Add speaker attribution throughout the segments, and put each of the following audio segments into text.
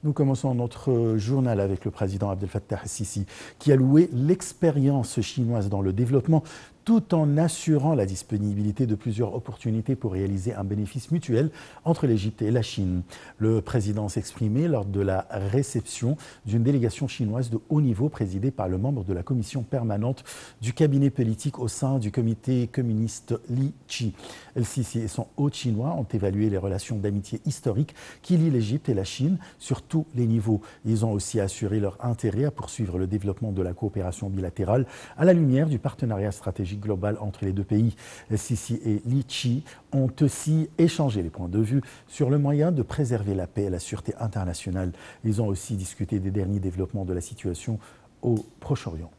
Speaker 1: Nous commençons notre journal avec le président Abdel Fattah el-Sisi qui a loué l'expérience chinoise dans le développement tout en assurant la disponibilité de plusieurs opportunités pour réaliser un bénéfice mutuel entre l'Égypte et la Chine. Le président s'exprimait lors de la réception d'une délégation chinoise de haut niveau présidée par le membre de la commission permanente du cabinet politique au sein du comité communiste Li Qi. El-Sisi et son hôte chinois ont évalué les relations d'amitié historiques qui lient l'Égypte et la Chine sur tous les niveaux. Ils ont aussi assuré leur intérêt à poursuivre le développement de la coopération bilatérale à la lumière du partenariat stratégique global entre les deux pays. El-Sisi et Li Qi ont aussi échangé les points de vue sur le moyen de préserver la paix et la sûreté internationale. Ils ont aussi discuté des derniers développements de la situation au Proche-Orient.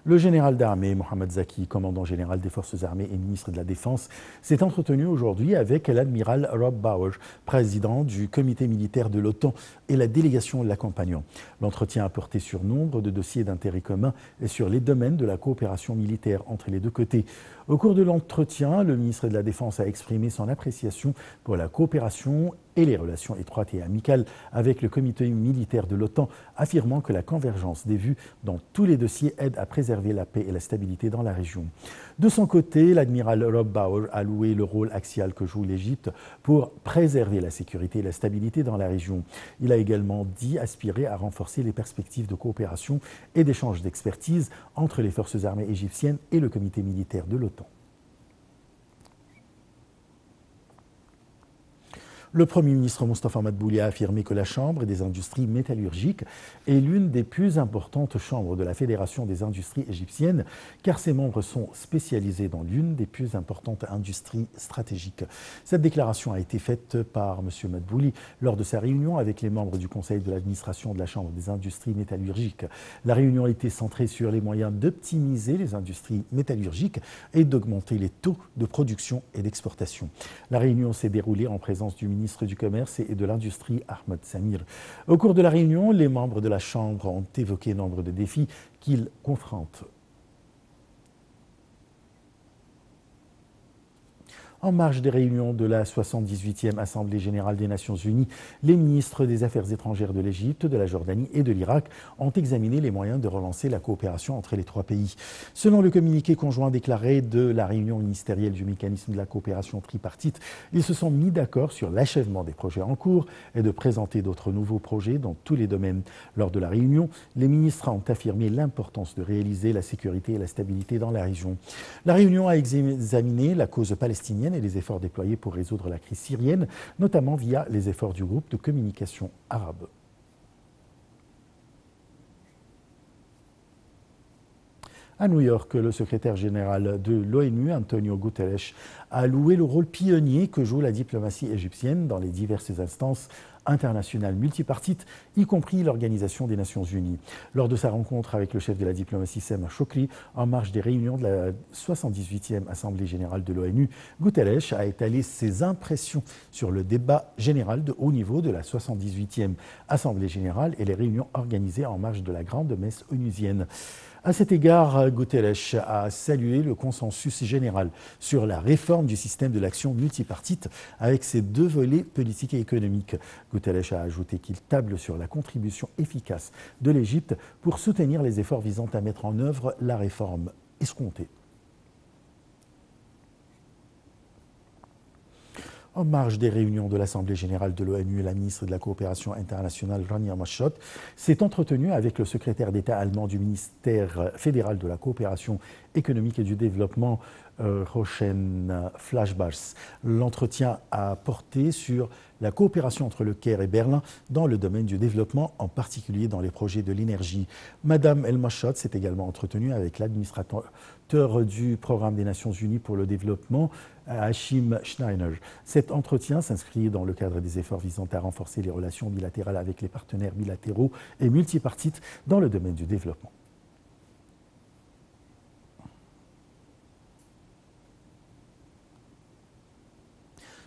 Speaker 1: Le général d'armée Mohamed Zaki, commandant général des forces armées et ministre de la Défense, s'est entretenu aujourd'hui avec l'admiral Rob Bauer, président du comité militaire de l'OTAN et la délégation l'accompagnant. L'entretien a porté sur nombre de dossiers d'intérêt commun et sur les domaines de la coopération militaire entre les deux côtés. Au cours de l'entretien, le ministre de la Défense a exprimé son appréciation pour la coopération et les relations étroites et amicales avec le comité militaire de l'OTAN, affirmant que la convergence des vues dans tous les dossiers aide à préserver la paix et la stabilité dans la région. De son côté, l'admiral Rob Bauer a loué le rôle axial que joue l'Égypte pour préserver la sécurité et la stabilité dans la région. Il a également dit aspirer à renforcer les perspectives de coopération et d'échange d'expertise entre les forces armées égyptiennes et le comité militaire de l'OTAN. Le Premier ministre Moustapha Madbouli a affirmé que la Chambre des industries métallurgiques est l'une des plus importantes chambres de la Fédération des industries égyptiennes, car ses membres sont spécialisés dans l'une des plus importantes industries stratégiques. Cette déclaration a été faite par M. Madbouli lors de sa réunion avec les membres du Conseil de l'administration de la Chambre des industries métallurgiques. La réunion a été centrée sur les moyens d'optimiser les industries métallurgiques et d'augmenter les taux de production et d'exportation. La réunion s'est déroulée en présence du ministre du Commerce et de l'Industrie, Ahmed Samir. Au cours de la réunion, les membres de la Chambre ont évoqué nombre de défis qu'ils confrontent. En marge des réunions de la 78e Assemblée générale des Nations unies, les ministres des Affaires étrangères de l'Égypte, de la Jordanie et de l'Irak ont examiné les moyens de relancer la coopération entre les trois pays. Selon le communiqué conjoint déclaré de la réunion ministérielle du mécanisme de la coopération tripartite, ils se sont mis d'accord sur l'achèvement des projets en cours et de présenter d'autres nouveaux projets dans tous les domaines. Lors de la réunion, les ministres ont affirmé l'importance de réaliser la sécurité et la stabilité dans la région. La réunion a examiné la cause palestinienne et les efforts déployés pour résoudre la crise syrienne, notamment via les efforts du groupe de communication arabe. À New York, le secrétaire général de l'ONU, Antonio Guterres, a loué le rôle pionnier que joue la diplomatie égyptienne dans les diverses instances internationales multipartites, y compris l'Organisation des Nations Unies. Lors de sa rencontre avec le chef de la diplomatie, Sameh Shoukry, en marge des réunions de la 78e Assemblée générale de l'ONU, Guterres a étalé ses impressions sur le débat général de haut niveau de la 78e Assemblée générale et les réunions organisées en marge de la grande messe onusienne. À cet égard, Guterres a salué le consensus général sur la réforme du système de l'action multipartite avec ses deux volets politiques et économiques. Guterres a ajouté qu'il table sur la contribution efficace de l'Égypte pour soutenir les efforts visant à mettre en œuvre la réforme escomptée. En marge des réunions de l'Assemblée générale de l'ONU, la ministre de la Coopération internationale, Rania Mashot, s'est entretenue avec le secrétaire d'État allemand du ministère fédéral de la Coopération économique et du développement, Rochen Flashbars. L'entretien a porté sur la coopération entre le Caire et Berlin dans le domaine du développement, en particulier dans les projets de l'énergie. Madame El Mashot s'est également entretenue avec l'administrateur du Programme des Nations Unies pour le développement, Hachim Schneider. Cet entretien s'inscrit dans le cadre des efforts visant à renforcer les relations bilatérales avec les partenaires bilatéraux et multipartites dans le domaine du développement.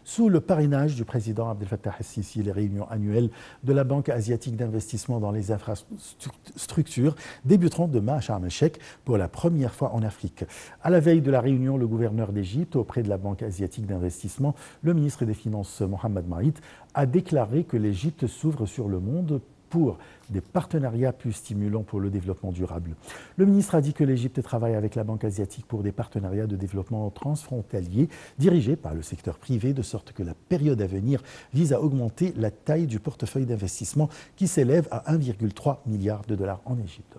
Speaker 1: Sous le parrainage du président Abdel Fattah el-Sisi, les réunions annuelles de la Banque asiatique d'investissement dans les infrastructures débuteront demain à Sharm el-Sheikh pour la première fois en Afrique. À la veille de la réunion, le gouverneur d'Égypte auprès de la Banque asiatique d'investissement, le ministre des Finances Mohamed Maït, a déclaré que l'Égypte s'ouvre sur le monde pour des partenariats plus stimulants pour le développement durable. Le ministre a dit que l'Égypte travaille avec la Banque asiatique pour des partenariats de développement transfrontaliers dirigés par le secteur privé, de sorte que la période à venir vise à augmenter la taille du portefeuille d'investissement qui s'élève à 1,3 milliard de dollars en Égypte.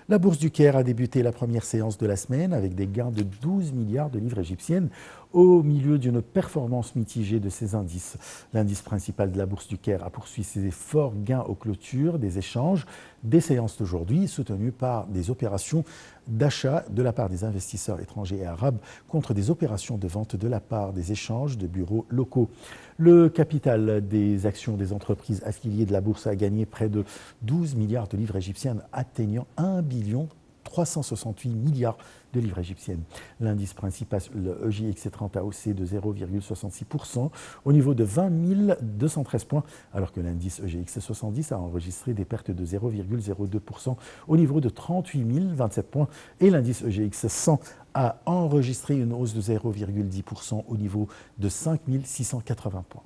Speaker 1: La bourse du Caire a débuté la première séance de la semaine avec des gains de 12 milliards de livres égyptiennes au milieu d'une performance mitigée de ses indices. L'indice principal de la bourse du Caire a poursuivi ses forts gains aux clôtures des échanges des séances d'aujourd'hui, soutenues par des opérations d'achat de la part des investisseurs étrangers et arabes contre des opérations de vente de la part des échanges de bureaux locaux. Le capital des actions des entreprises affiliées de la bourse a gagné près de 12 milliards de livres égyptiennes, atteignant 1,368 milliards de livres égyptiennes. L'indice principal, le EJX30, a haussé de 0,66% au niveau de 20 213 points, alors que l'indice EGX70 a enregistré des pertes de 0,02% au niveau de 38 027 points et l'indice EGX100 a enregistré une hausse de 0,10% au niveau de 5 680 points.